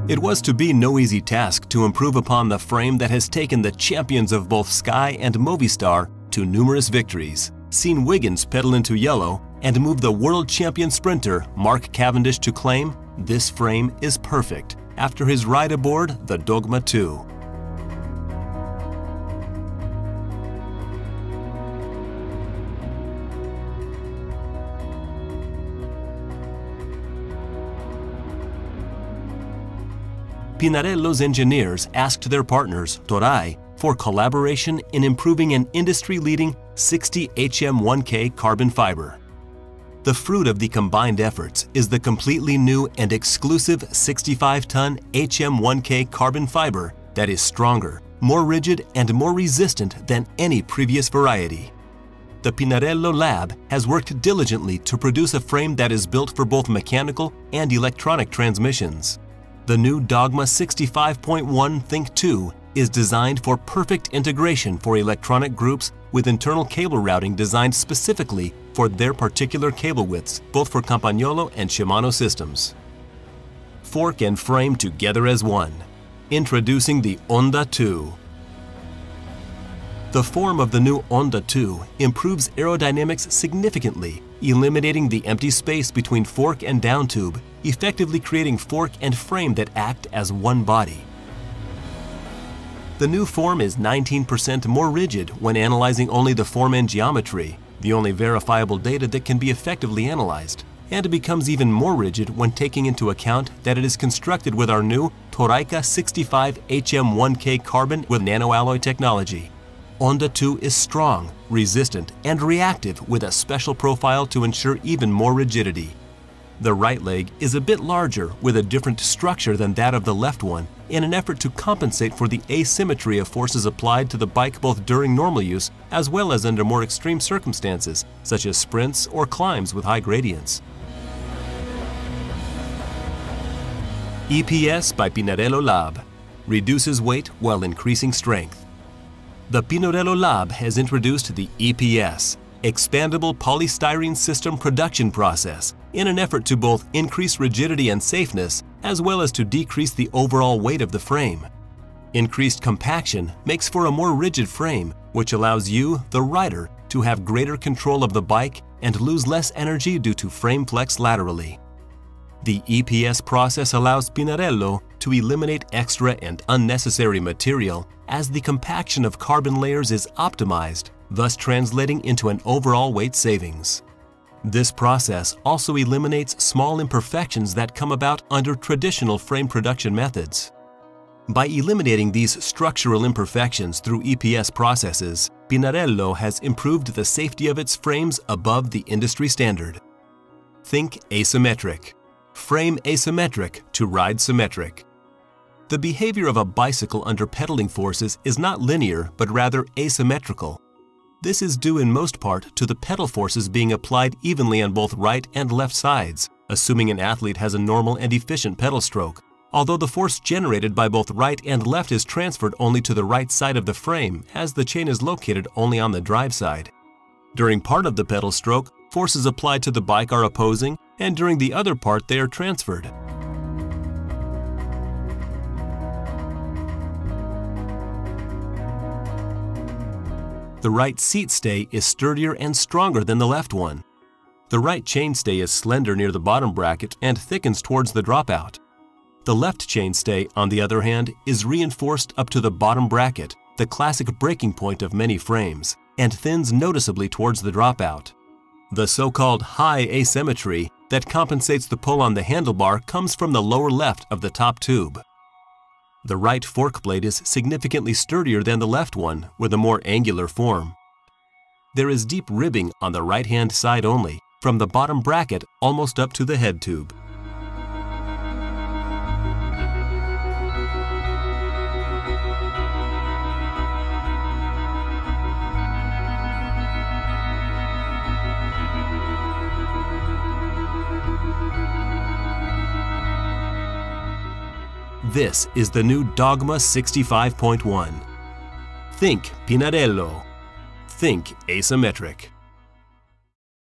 It was to be no easy task to improve upon the frame that has taken the champions of both Sky and Movistar to numerous victories, seen Wiggins pedal into yellow, and moved the world champion sprinter Mark Cavendish to claim this frame is perfect after his ride aboard the Dogma 2. Pinarello's engineers asked their partners, Toray, for collaboration in improving an industry-leading 60 HM1K carbon fiber. The fruit of the combined efforts is the completely new and exclusive 65-ton HM1K carbon fiber that is stronger, more rigid, and more resistant than any previous variety. The Pinarello lab has worked diligently to produce a frame that is built for both mechanical and electronic transmissions. The new Dogma 65.1 Think 2 is designed for perfect integration for electronic groups with internal cable routing designed specifically for their particular cable widths, both for Campagnolo and Shimano systems. Fork and frame together as one. Introducing the Onda 2. The form of the new Onda 2 improves aerodynamics significantly, eliminating the empty space between fork and down tube, effectively creating fork and frame that act as one body. The new form is 19% more rigid when analyzing only the form and geometry, the only verifiable data that can be effectively analyzed, and it becomes even more rigid when taking into account that it is constructed with our new Toray 65 HM1K carbon with nanoalloy technology. Onda 2 is strong, resistant, and reactive with a special profile to ensure even more rigidity. The right leg is a bit larger with a different structure than that of the left one in an effort to compensate for the asymmetry of forces applied to the bike both during normal use as well as under more extreme circumstances, such as sprints or climbs with high gradients. EPS by Pinarello Lab reduces weight while increasing strength. The Pinarello Lab has introduced the EPS, Expandable Polystyrene System Production Process, in an effort to both increase rigidity and safeness, as well as to decrease the overall weight of the frame. Increased compaction makes for a more rigid frame, which allows you, the rider, to have greater control of the bike and lose less energy due to frame flex laterally. The EPS process allows Pinarello to eliminate extra and unnecessary material as the compaction of carbon layers is optimized, thus translating into an overall weight savings. This process also eliminates small imperfections that come about under traditional frame production methods. By eliminating these structural imperfections through EPS processes, Pinarello has improved the safety of its frames above the industry standard. Think asymmetric. Frame asymmetric to ride symmetric. The behavior of a bicycle under pedaling forces is not linear but rather asymmetrical. This is due in most part to the pedal forces being applied evenly on both right and left sides, assuming an athlete has a normal and efficient pedal stroke, although the force generated by both right and left is transferred only to the right side of the frame as the chain is located only on the drive side. During part of the pedal stroke, forces applied to the bike are opposing, and during the other part they are transferred. The right seat stay is sturdier and stronger than the left one. The right chainstay is slender near the bottom bracket and thickens towards the dropout. The left chainstay, on the other hand, is reinforced up to the bottom bracket, the classic breaking point of many frames, and thins noticeably towards the dropout. The so-called high asymmetry that compensates the pull on the handlebar comes from the lower left of the top tube. The right fork blade is significantly sturdier than the left one, with a more angular form. There is deep ribbing on the right-hand side only, from the bottom bracket almost up to the head tube. This is the new Dogma 65.1. Think Pinarello. Think asymmetric.